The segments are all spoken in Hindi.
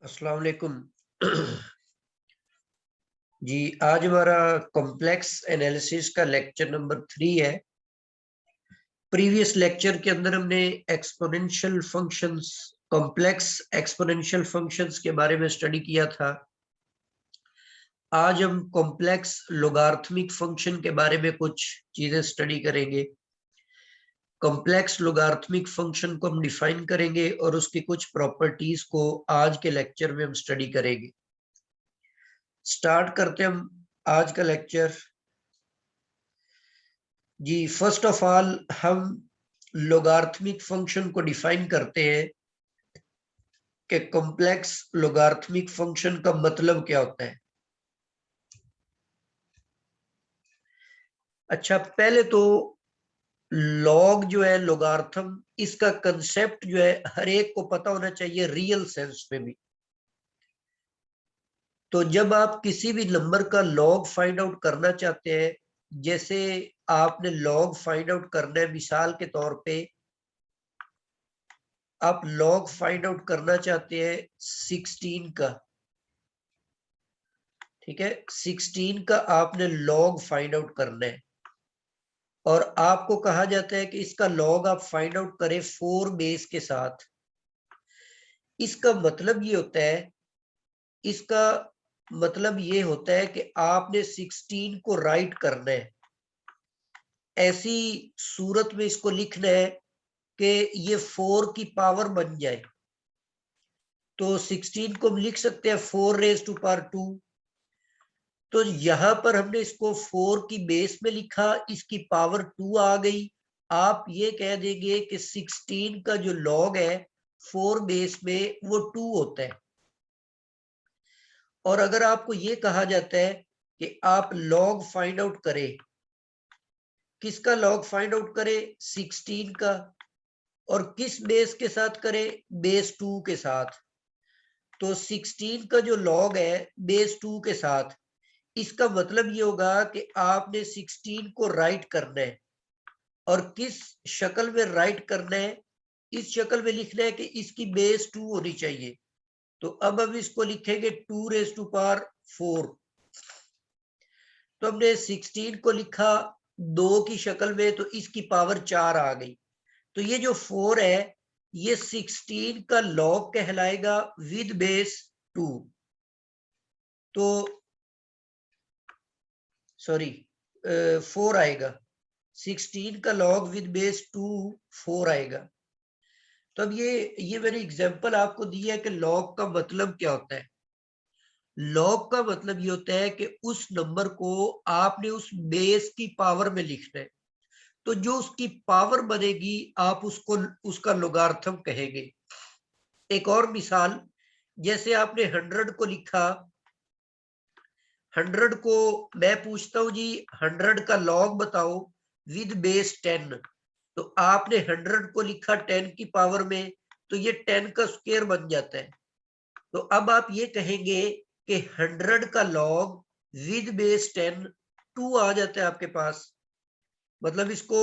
अस्सलाम वालेकुम। जी, आज हमारा कॉम्प्लेक्स एनालिसिस का लेक्चर नंबर 3 है। प्रीवियस लेक्चर के अंदर हमने exponential functions, complex exponential functions के बारे में स्टडी किया था। आज हम कॉम्प्लेक्स लोगार्थमिक फंक्शन के बारे में कुछ चीजें स्टडी करेंगे। कॉम्प्लेक्स लोगार्थमिक फंक्शन को हम डिफाइन करेंगे और उसकी कुछ प्रॉपर्टीज को आज के लेक्चर में हम स्टडी करेंगे। स्टार्ट करते हैं हम आज का लेक्चर। जी, फर्स्ट ऑफ ऑल हम लोगार्थमिक फंक्शन को डिफाइन करते हैं कि कॉम्प्लेक्स लोगार्थमिक फंक्शन का मतलब क्या होता है। अच्छा, पहले तो लॉग जो है लोगार्थम, इसका कंसेप्ट जो है हर एक को पता होना चाहिए रियल सेंस में भी। तो जब आप किसी भी नंबर का लॉग फाइंड आउट करना चाहते हैं, जैसे आपने लॉग फाइंड आउट करना है, मिसाल के तौर पे आप लॉग फाइंड आउट करना चाहते हैं 16 का, ठीक है। 16 का आपने लॉग फाइंड आउट करना है और आपको कहा जाता है कि इसका लॉग आप फाइंड आउट करें 4 बेस के साथ। इसका मतलब ये होता है, इसका मतलब ये होता है कि आपने 16 को राइट करना है। ऐसी सूरत में इसको लिखना है कि ये 4 की पावर बन जाए। तो 16 को हम लिख सकते हैं 4 रेज टू पावर 2। तो यहां पर हमने इसको 4 की बेस में लिखा, इसकी पावर 2 आ गई। आप ये कह देंगे कि 16 का जो लॉग है 4 बेस में वो 2 होता है। और अगर आपको ये कहा जाता है कि आप लॉग फाइंड आउट करें, किसका लॉग फाइंड आउट करें? 16 का। और किस बेस के साथ करें? बेस 2 के साथ। तो 16 का जो लॉग है बेस 2 के साथ, इसका मतलब ये होगा कि आपने 16 को राइट करना है। और किस शक्ल में राइट करना है? इस शक्ल में लिखना है कि इसकी बेस 2 होनी चाहिए। तो अब हम इसको लिखेंगे 2 रेज टू पावर 4। तो हमने 16 को लिखा 2 की शक्ल में, तो इसकी पावर 4 आ गई। तो ये जो 4 है ये 16 का लॉग कहलाएगा विद बेस 2। तो सॉरी, 4 आएगा। 16 का लॉग विद बेस 2 4 आएगा। तो अब ये मैंने एग्जांपल आपको दिया है कि लॉग का मतलब क्या होता है। लॉग का मतलब ये होता है कि उस नंबर को आपने उस बेस की पावर में लिखना है। तो जो उसकी पावर बनेगी आप उसको उसका लोगार्थम कहेंगे। एक और मिसाल, जैसे आपने 100 को लिखा, 100 को मैं पूछता हूं जी 100 का लॉग बताओ विद बेस 10। तो आपने 100 को लिखा 10 की पावर में, तो ये 10 का स्क्वायर बन जाता है। तो अब आप ये कहेंगे कि 100 का लॉग विद बेस 10 2 आ जाता है आपके पास। मतलब इसको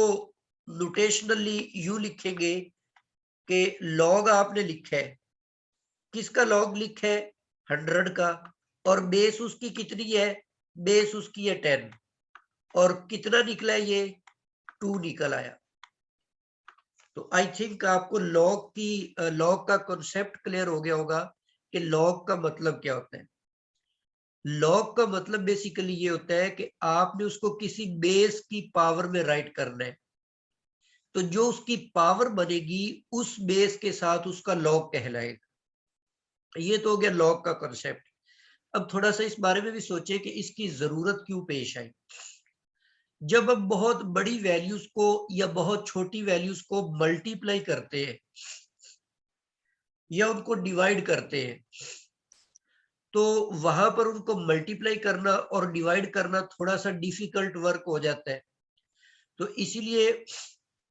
नोटेशनली यू लिखेंगे कि लॉग आपने लिखा है, किसका लॉग लिखा है? 100 का। और बेस उसकी कितनी है? बेस उसकी है 10। और कितना निकला है? ये 2 निकल आया। तो आई थिंक आपको लॉग का कॉन्सेप्ट क्लियर हो गया होगा कि लॉग का मतलब क्या होता है। लॉग का मतलब बेसिकली ये होता है कि आपने उसको किसी बेस की पावर में राइट करना है। तो जो उसकी पावर बनेगी उस बेस के साथ उसका लॉग कहलाएगा। ये तो हो गया लॉग का कॉन्सेप्ट। अब थोड़ा सा इस बारे में भी सोचे कि इसकी जरूरत क्यों पेश आई। जब हम बहुत बड़ी वैल्यूज को या बहुत छोटी वैल्यूज को मल्टीप्लाई करते हैं या उनको डिवाइड करते हैं, तो वहां पर उनको मल्टीप्लाई करना और डिवाइड करना थोड़ा सा डिफिकल्ट वर्क हो जाता है। तो इसीलिए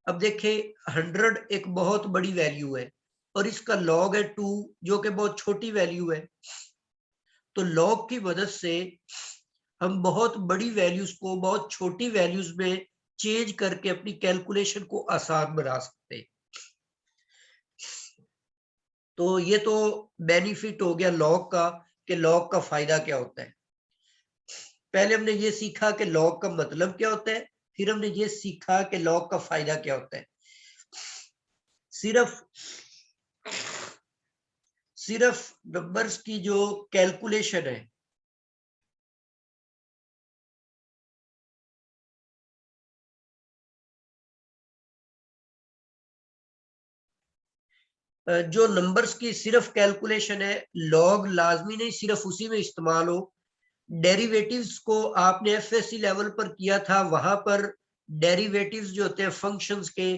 अब देखें 100 एक बहुत बड़ी वैल्यू है और इसका लॉग है 2 जो कि बहुत छोटी वैल्यू है। तो लॉग की मदद से हम बहुत बड़ी वैल्यूज को बहुत छोटी वैल्यूज में चेंज करके अपनी कैलकुलेशन को आसान बना सकते हैं। तो ये तो बेनिफिट हो गया लॉग का, कि लॉग का फायदा क्या होता है। पहले हमने ये सीखा कि लॉग का मतलब क्या होता है, फिर हमने ये सीखा कि लॉग का फायदा क्या होता है। सिर्फ नंबर्स की जो कैलकुलेशन है, जो नंबर्स की सिर्फ कैलकुलेशन है, लॉग लाजमी नहीं सिर्फ उसी में इस्तेमाल हो। डेरिवेटिव्स को आपने एफएससी लेवल पर किया था, वहां पर डेरिवेटिव्स जो होते हैं फंक्शंस के,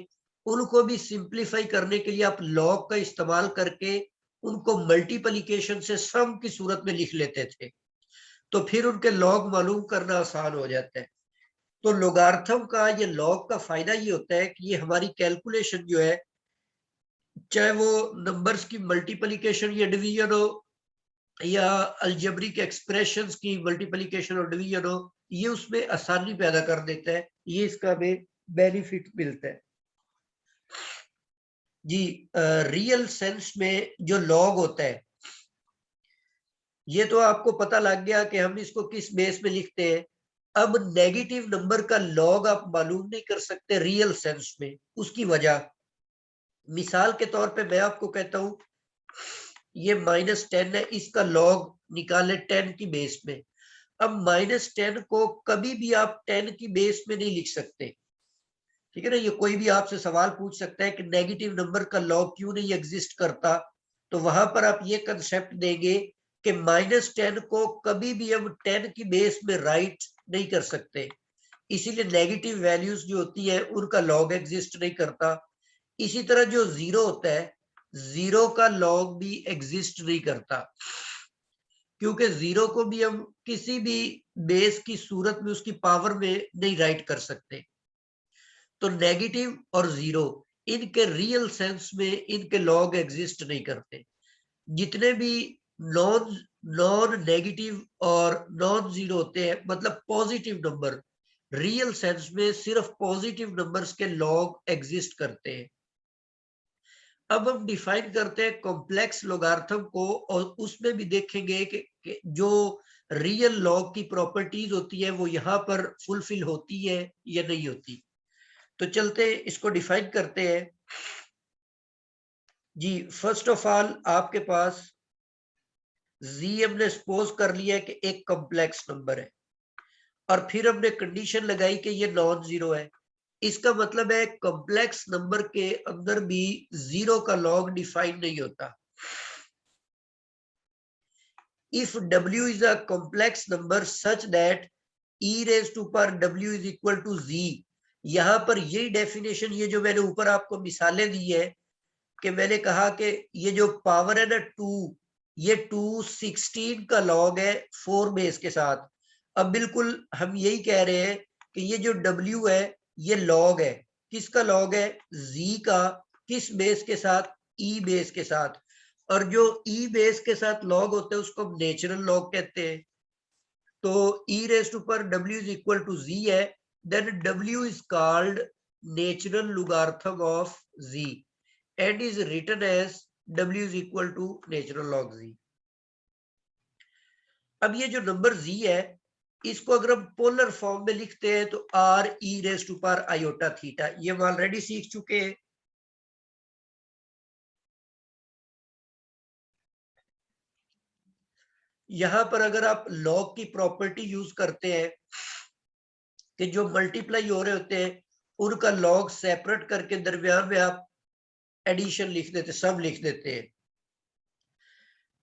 उनको भी सिंप्लीफाई करने के लिए आप लॉग का इस्तेमाल करके उनको मल्टीप्लिकेशन से सम की सूरत में लिख लेते थे, तो फिर उनके लॉग मालूम करना आसान हो जाता है। तो लोगार्थम का ये लॉग का फायदा ये होता है कि ये हमारी कैलकुलेशन जो है, चाहे वो नंबर्स की मल्टीप्लिकेशन या डिवीजन हो, या अलजेब्रिक एक्सप्रेशंस की मल्टीप्लिकेशन और डिवीजन हो, ये उसमें आसानी पैदा कर देता है, ये इसका हमें बेनिफिट मिलता है जी। रियल सेंस में जो लॉग होता है, ये तो आपको पता लग गया कि हम इसको किस बेस में लिखते हैं। अब नेगेटिव नंबर का लॉग आप मालूम नहीं कर सकते रियल सेंस में, उसकी वजह, मिसाल के तौर पे मैं आपको कहता हूं ये -10 है, इसका लॉग निकाले 10 की बेस में। अब -10 को कभी भी आप 10 की बेस में नहीं लिख सकते, ठीक है ना। ये कोई भी आपसे सवाल पूछ सकता है कि नेगेटिव नंबर का लॉग क्यों नहीं एग्जिस्ट करता, तो वहां पर आप ये कंसेप्ट देंगे कि -10 को कभी भी हम 10 की बेस में राइट नहीं कर सकते, इसीलिए नेगेटिव वैल्यूज जो होती है उनका लॉग एग्जिस्ट नहीं करता। इसी तरह जो जीरो होता है, जीरो का लॉग भी एग्जिस्ट नहीं करता, क्योंकि जीरो को भी हम किसी भी बेस की सूरत में उसकी पावर में नहीं राइट कर सकते। तो नेगेटिव और जीरो, इनके रियल सेंस में इनके लॉग एग्जिस्ट नहीं करते। जितने भी नॉन नॉन नेगेटिव और नॉन जीरो होते हैं, मतलब पॉजिटिव नंबर, रियल सेंस में सिर्फ पॉजिटिव नंबर्स के लॉग एग्जिस्ट करते हैं। अब हम डिफाइन करते हैं कॉम्प्लेक्स लोगार्थम को, और उसमें भी देखेंगे कि जो रियल लॉग की प्रॉपर्टीज होती है वो यहाँ पर फुलफिल होती है या नहीं होती। तो चलते इसको डिफाइन करते हैं जी। फर्स्ट ऑफ ऑल आपके पास जी हमने सपोज कर लिया है कि एक कॉम्प्लेक्स नंबर है, और फिर हमने कंडीशन लगाई कि ये नॉन जीरो है। इसका मतलब है कॉम्प्लेक्स नंबर के अंदर भी जीरो का लॉग डिफाइन नहीं होता। If w is a complex number such that e raised to power w is equal to z, यहां पर यही डेफिनेशन, ये जो मैंने ऊपर आपको मिसालें दी है, कि मैंने कहा कि ये जो पावर है ना 2, ये 216 का लॉग है 4 बेस के साथ। अब बिल्कुल हम यही कह रहे हैं कि ये जो W है ये लॉग है, किसका लॉग है, Z का, किस बेस के साथ, E बेस के साथ। और जो E बेस के साथ लॉग होते हैं उसको हम नेचुरल लॉग कहते हैं। तो e raised to power w is equal to z है, then w is called natural logarithm of z and is written as w is equal to natural log z। अब ये जो नंबर z है, इसको अगर हम पोलर फॉर्म में लिखते हैं तो r e raised to power iota theta, ये हम ऑलरेडी सीख चुके हैं। यहां पर अगर आप लॉग की प्रॉपर्टी यूज करते हैं कि जो मल्टीप्लाई हो रहे होते हैं उनका लॉग सेपरेट करके दरमियान में आप एडिशन लिख देते, सब लिख देते हैं,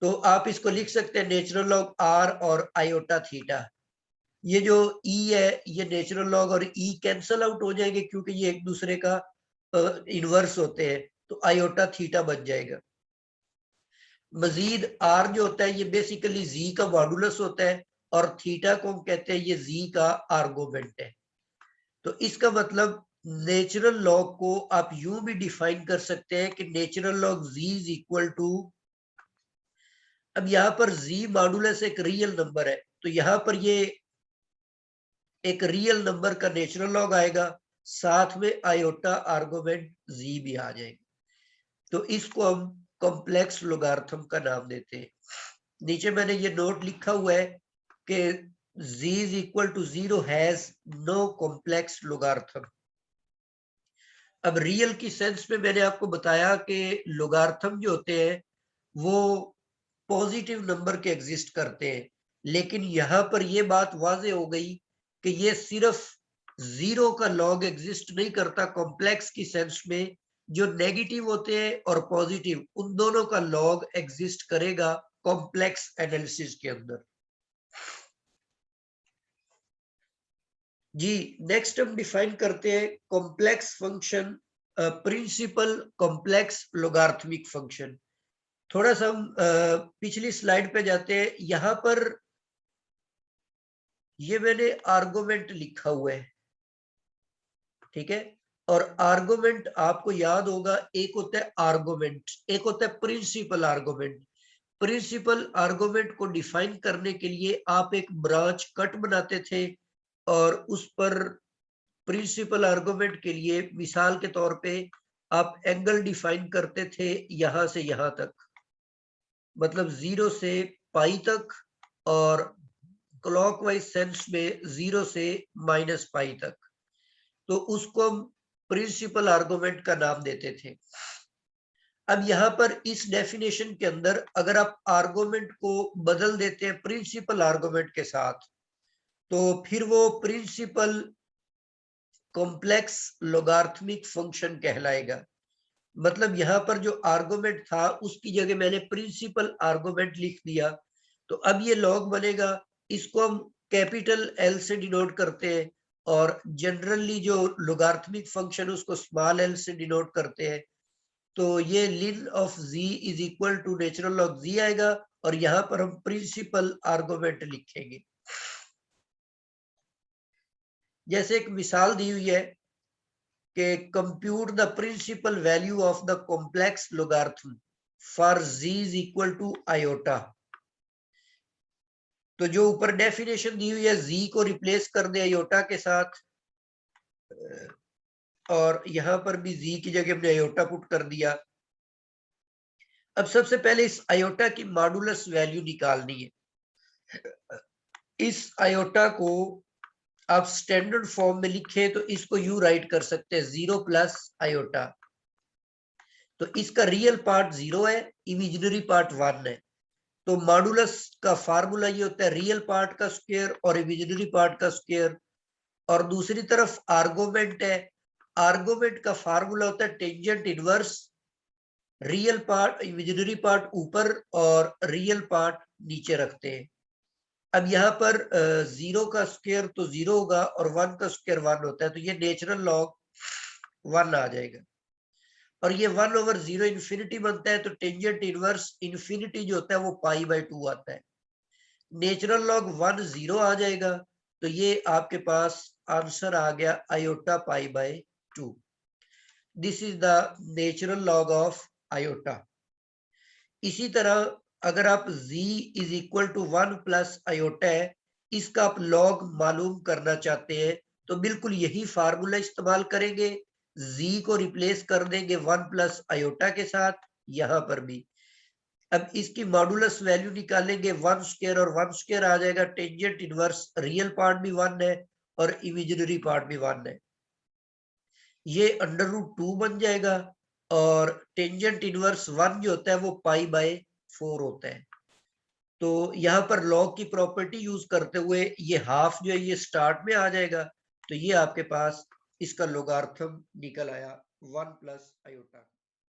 तो आप इसको लिख सकते हैं नेचुरल लॉग आर और आयोटा थीटा। ये जो ई है ये नेचुरल लॉग और ई कैंसल आउट हो जाएंगे क्योंकि ये एक दूसरे का इनवर्स होते हैं, तो आयोटा थीटा बच जाएगा। मजीद आर जो होता है ये बेसिकली जी का मॉडुलस होता है, और थीटा को हम कहते हैं ये जी का आर्गुमेंट है। तो इसका मतलब नेचुरल लॉग को आप यूं भी डिफाइन कर सकते हैं कि natural log z is equal to, अब यहाँ पर z मॉडुलस एक रियल नंबर है, तो यहाँ पर ये एक रियल नंबर का नेचुरल लॉग आएगा, साथ में आयोटा आर्गुमेंट z भी आ जाएगा। तो इसको हम कॉम्प्लेक्स लोगार्थम का नाम देते हैं। नीचे मैंने ये नोट लिखा हुआ है कि z is equal to 0 has no complex logarithm। अब रियल की सेंस में मैंने आपको बताया कि लोगार्थम जो होते हैं वो पॉजिटिव नंबर के एग्जिस्ट करते हैं, लेकिन यहां पर ये बात वाजे हो गई कि ये सिर्फ जीरो का लॉग एग्जिस्ट नहीं करता कॉम्प्लेक्स की सेंस में, जो नेगेटिव होते हैं और पॉजिटिव उन दोनों का लॉग एग्जिस्ट करेगा कॉम्प्लेक्स एनालिसिस के अंदर। जी नेक्स्ट हम डिफाइन करते हैं complex function, principal complex logarithmic function. थोड़ा सा हम पिछली स्लाइड पे जाते हैं। यहां पर ये मैंने आर्गुमेंट लिखा हुआ है, ठीक है। और आर्गुमेंट आपको याद होगा, एक होता है आर्गुमेंट, एक होता है प्रिंसिपल आर्गुमेंट। प्रिंसिपल आर्गुमेंट को डिफाइन करने के लिए आप एक ब्रांच कट बनाते थे और उस पर प्रिंसिपल आर्गुमेंट के लिए मिसाल के तौर पे आप एंगल डिफाइन करते थे यहां से यहां तक, मतलब 0 से पाई तक, और क्लॉकवाइज सेंस में 0 से -पाई तक। तो उसको हम प्रिंसिपल आर्गुमेंट का नाम देते थे। अब यहां पर इस डेफिनेशन के अंदर अगर आप आर्गुमेंट को बदल देते हैं प्रिंसिपल आर्गुमेंट के साथ, तो फिर वो प्रिंसिपल कॉम्प्लेक्स लोगार्थमिक फंक्शन कहलाएगा। मतलब यहां पर जो आर्गुमेंट था उसकी जगह मैंने प्रिंसिपल आर्गुमेंट लिख दिया, तो अब ये लॉग बनेगा। इसको हम कैपिटल एल से डिनोट करते हैं और जनरली जो लोगार्थमिक फंक्शन उसको स्मॉल एल से डिनोट करते हैं। तो ये ln of z is equal to natural log z आएगा और यहां पर हम प्रिंसिपल आर्गुमेंट लिखेंगे। जैसे एक मिसाल दी हुई है कि compute the principal value of the complex logarithm for z is equal to iota. तो जो ऊपर डेफिनेशन दी हुई है z को रिप्लेस कर दे आयोटा के साथ, और यहां पर भी z की जगह हमने आयोटा पुट कर दिया। अब सबसे पहले इस आयोटा की मॉडुलस वैल्यू निकालनी है। इस आयोटा को आप स्टैंडर्ड फॉर्म में लिखे तो इसको यू राइट कर सकते हैं 0 प्लस आयोटा। तो इसका रियल पार्ट 0 है, इमेजिनरी पार्ट 1 है। तो मॉडुलस का फार्मूला ये होता है रियल पार्ट का स्क्वायर और इमेजिनरी पार्ट का स्क्वायर। और दूसरी तरफ आर्गुमेंट है, आर्गुमेंट का फार्मूला होता है tangent inverse, real part imaginary part ऊपर और रियल पार्ट नीचे रखते हैं। अब यहाँ पर 0 का स्क्वायर तो 0 होगा और 1 का स्क्वायर 1 होता है, तो ये नेचुरल लॉग 1 आ जाएगा। और ये 1/0 इन्फिनिटी बनता है, तो टेंजेंट इनवर्स इन्फिनिटी जो होता है वो π/2 आता है। नेचुरल लॉग 1 0 आ जाएगा, तो ये आपके पास आंसर आ गया iota π/2। This is the natural log of iota. इसी तरह अगर आप z is equal to 1 plus iota है, इसका आप लॉग मालूम करना चाहते हैं, तो बिल्कुल यही फार्मूला इस्तेमाल करेंगे। z को रिप्लेस कर देंगे 1 प्लस आयोटा के साथ यहां पर भी। अब इसकी मॉडुलस वैल्यू निकालेंगे 1 स्क्वायर और 1 स्क्वायर आ जाएगा। टेंजेंट इनवर्स रियल पार्ट भी 1 है और इमेजिनरी पार्ट भी 1 है, ये √2 बन जाएगा। और टेंजेंट इनवर्स 1 जो होता है वो π/4 होता है। तो यहाँ पर लॉग की प्रॉपर्टी यूज करते हुए ये हाफ जो है ये स्टार्ट में आ जाएगा, तो ये आपके पास इसका लोगार्थम निकल आया 1 प्लस आयोटा।